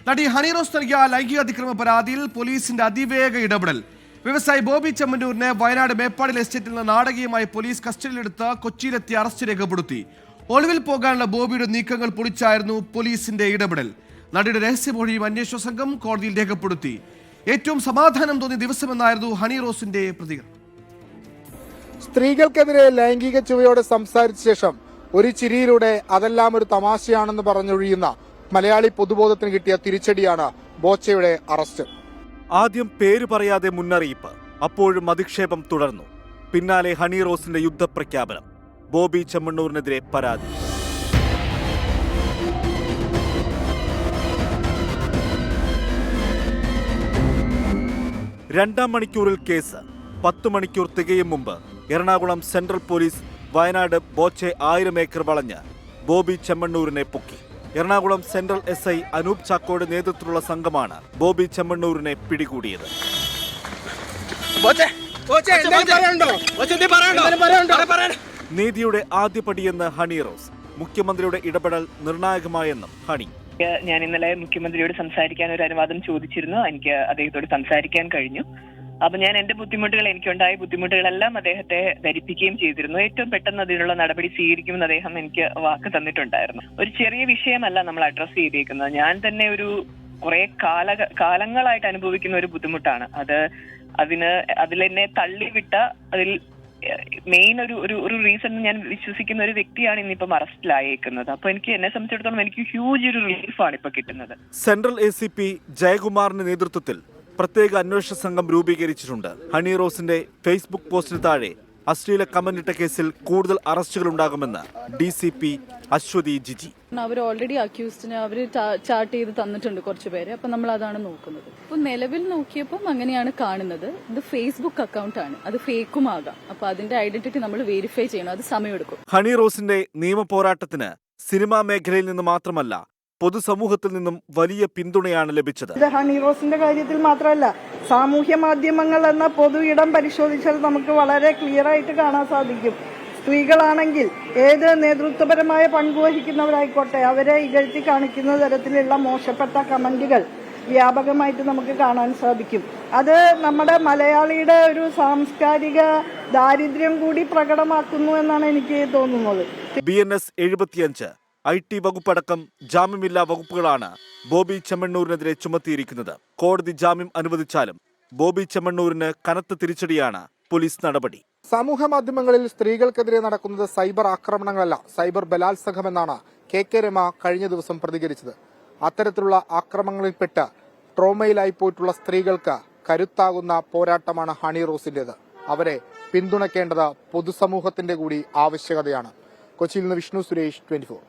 നടി ഹണി റോസ് നൽകിയ ലൈംഗിക അതിക്രമ പരാതിയിൽ പോലീസിന്റെ അതിവേഗ ഇടപെടൽ. വ്യവസായി ബോബി ചെമ്മണ്ണൂരിനെ വയനാട് മേപ്പാടിൽ എസ്റ്റേറ്റിൽ നിന്ന് നാടകീയമായി പോലീസ് കസ്റ്റഡിയിലെടുത്ത് കൊച്ചിയിലെത്തി അറസ്റ്റ് രേഖപ്പെടുത്തി. ഒളിവിൽ പോകാനുള്ള ബോബിയുടെ നീക്കങ്ങൾ പൊളിച്ചായിരുന്നു പോലീസിന്റെ ഇടപെടൽ. നടിയുടെ രഹസ്യമൊഴിയും അന്വേഷണ സംഘം കോടതിയിൽ രേഖപ്പെടുത്തി. ഏറ്റവും സമാധാനം തോന്നിയ ദിവസമെന്നായിരുന്നു ഹണി റോസിന്റെ പ്രതികരണം. സ്ത്രീകൾക്കെതിരെ ലൈംഗിക ചുവയോടെ സംസാരിച്ച ശേഷം ഒരു ചിരിയിലൂടെ അതെല്ലാം ഒരു തമാശയാണെന്ന് പറഞ്ഞൊഴിയുന്ന മലയാളി പൊതുബോധത്തിന് കിട്ടിയ തിരിച്ചടിയാണ് ബോച്ചയുടെ അറസ്റ്റ്. ആദ്യം പേര് പറയാതെ മുന്നറിയിപ്പ്, അപ്പോഴും അധിക്ഷേപം തുടർന്നു. പിന്നാലെ ഹണി റോസിന്റെ യുദ്ധപ്രഖ്യാപനം. ബോബി ചെമ്മണ്ണൂരിനെതിരെ പരാതി. രണ്ടാം മണിക്കൂറിൽ കേസ്. 10 മണിക്കൂർ തികയും മുമ്പ് Ernakulam central police Wayanad Boche 1000 acre വളഞ്ഞ് ബോബി ചെമ്മണ്ണൂരിനെ പൊക്കി. എറണാകുളം സെൻട്രൽ SI അനൂപ് ചാക്കോയുടെ നേതൃത്വത്തിലുള്ള സംഘമാണ് ബോബി ചെമ്മണ്ണൂരിനെ പിടികൂടിയത്. നീതിയുടെ ആദ്യപടിയെന്ന് ഹണി റോസ്. മുഖ്യമന്ത്രിയുടെ ഇടപെടൽ നിർണായകമായെന്നും ഹണി. ഞാൻ ഇന്നലെ മുഖ്യമന്ത്രിയോട് സംസാരിക്കാൻ ഒരു അനുവാദം ചോദിച്ചിരുന്നു. എനിക്ക് അദ്ദേഹത്തോട് സംസാരിക്കാൻ കഴിഞ്ഞു. അപ്പൊ ഞാൻ എന്റെ ബുദ്ധിമുട്ടുകൾ, എനിക്കുണ്ടായ ബുദ്ധിമുട്ടുകളെല്ലാം അദ്ദേഹത്തെ ധരിപ്പിക്കുകയും ചെയ്തിരുന്നു. ഏറ്റവും പെട്ടെന്ന് അതിനുള്ള നടപടി സ്വീകരിക്കുമെന്ന് അദ്ദേഹം എനിക്ക് വാക്ക് തന്നിട്ടുണ്ടായിരുന്നു. ഒരു ചെറിയ വിഷയമല്ല നമ്മൾ അഡ്രസ് ചെയ്തേക്കുന്നത്. ഞാൻ തന്നെ ഒരു കുറെ കാലങ്ങളായിട്ട് അനുഭവിക്കുന്ന ഒരു ബുദ്ധിമുട്ടാണ് അത്. അതിലെന്നെ തള്ളിവിട്ട, അതിൽ മെയിൻ ഒരു റീസൺ ഞാൻ വിശ്വസിക്കുന്ന ഒരു വ്യക്തിയാണ് ഇന്നിപ്പം അറസ്റ്റിലായേക്കുന്നത്. അപ്പൊ എന്നെ സംബന്ധിച്ചിടത്തോളം എനിക്ക് ഹ്യൂജ് ഒരു റിലീഫാണ് ഇപ്പൊ കിട്ടുന്നത്. സെൻട്രൽ ACP ജയകുമാറിന്റെ നേതൃത്വത്തിൽ പ്രത്യേക അന്വേഷണ സംഘം രൂപീകരിച്ചിട്ടുണ്ട്. ഹണി റോസിന്റെ ഫേസ്ബുക്ക് പോസ്റ്റിന് താഴെ അശ്ലീല കമന്റിട്ട കേസിൽ കൂടുതൽ അറസ്റ്റുകൾ ഉണ്ടാകുമെന്ന് DCP അശ്വതി ജിജി. അവർ ഓൾറെഡി അക്യൂസ്ഡിനെ അവര് ചാർട്ട് ചെയ്ത് തന്നിട്ടുണ്ട് കുറച്ച് പേര്. അപ്പൊ നമ്മൾ അതാണ് നോക്കുന്നത്. ഇപ്പൊ നിലവിൽ നോക്കിയപ്പം അങ്ങനെയാണ് കാണുന്നത്. ഇത് ഫേസ്ബുക്ക് അക്കൗണ്ട് ആണ്, അത് ഫേക്കും ആകാം. അപ്പൊ അതിന്റെ ഐഡന്റിറ്റി നമ്മൾ വെരിഫൈ ചെയ്യണം, അത് സമയമെടുക്കും. ഹണി റോസിന്റെ നിയമ പോരാട്ടത്തിന് സിനിമാ മേഖലയിൽ നിന്ന് മാത്രമല്ല പൊതുസമൂഹത്തിൽ നിന്നും വലിയ പിന്തുണയാണ് ലഭിച്ചത്. ഹണി റോസിന്റെ കാര്യത്തിൽ മാത്രമല്ല, സാമൂഹ്യ മാധ്യമങ്ങൾ എന്ന പൊതു ഇടം പരിശോധിച്ചാൽ നമുക്ക് വളരെ ക്ലിയർ ആയിട്ട് കാണാൻ സാധിക്കും. സ്ത്രീകളാണെങ്കിൽ ഏത് നേതൃത്വപരമായ പങ്കുവഹിക്കുന്നവരായിക്കോട്ടെ, അവരെ ഇകഴ്ത്തി കാണിക്കുന്ന തരത്തിലുള്ള മോശപ്പെട്ട കമന്റുകൾ വ്യാപകമായിട്ട് നമുക്ക് കാണാൻ സാധിക്കും. അത് നമ്മുടെ മലയാളിയുടെ ഒരു സാംസ്കാരിക ദാരിദ്ര്യം കൂടി പ്രകടമാക്കുന്നു എന്നാണ് എനിക്ക് തോന്നുന്നത്. BNS 75 IT വകുപ്പടക്കം ജാമ്യമില്ലാ വകുപ്പുകളാണ് ബോബി ചെമ്മണ്ണൂരിനെതിരെ ചുമത്തിയിരിക്കുന്നത്. കോടതി ജാമ്യം അനുവദിച്ചാലും ബോബി ചെമ്മണ്ണൂരിന് കനത്ത തിരിച്ചടിയാണ് പോലീസ് നടപടി. സമൂഹ മാധ്യമങ്ങളിൽ സ്ത്രീകൾക്കെതിരെ നടക്കുന്നത് സൈബർ ആക്രമണങ്ങളല്ല, സൈബർ ബലാത്സംഗമെന്നാണ് KK രമ കഴിഞ്ഞ ദിവസം പ്രതികരിച്ചത്. അത്തരത്തിലുള്ള ആക്രമണങ്ങളിൽപ്പെട്ട് ട്രോമയിലായി പോയിട്ടുള്ള സ്ത്രീകൾക്ക് കരുത്താകുന്ന പോരാട്ടമാണ് ഹണി റോസിന്റേത്. അവരെ പിന്തുണയ്ക്കേണ്ടത് പൊതുസമൂഹത്തിന്റെ കൂടി ആവശ്യകതയാണ്. കൊച്ചിയിൽ നിന്ന് വിഷ്ണു സുരേഷ്, 24.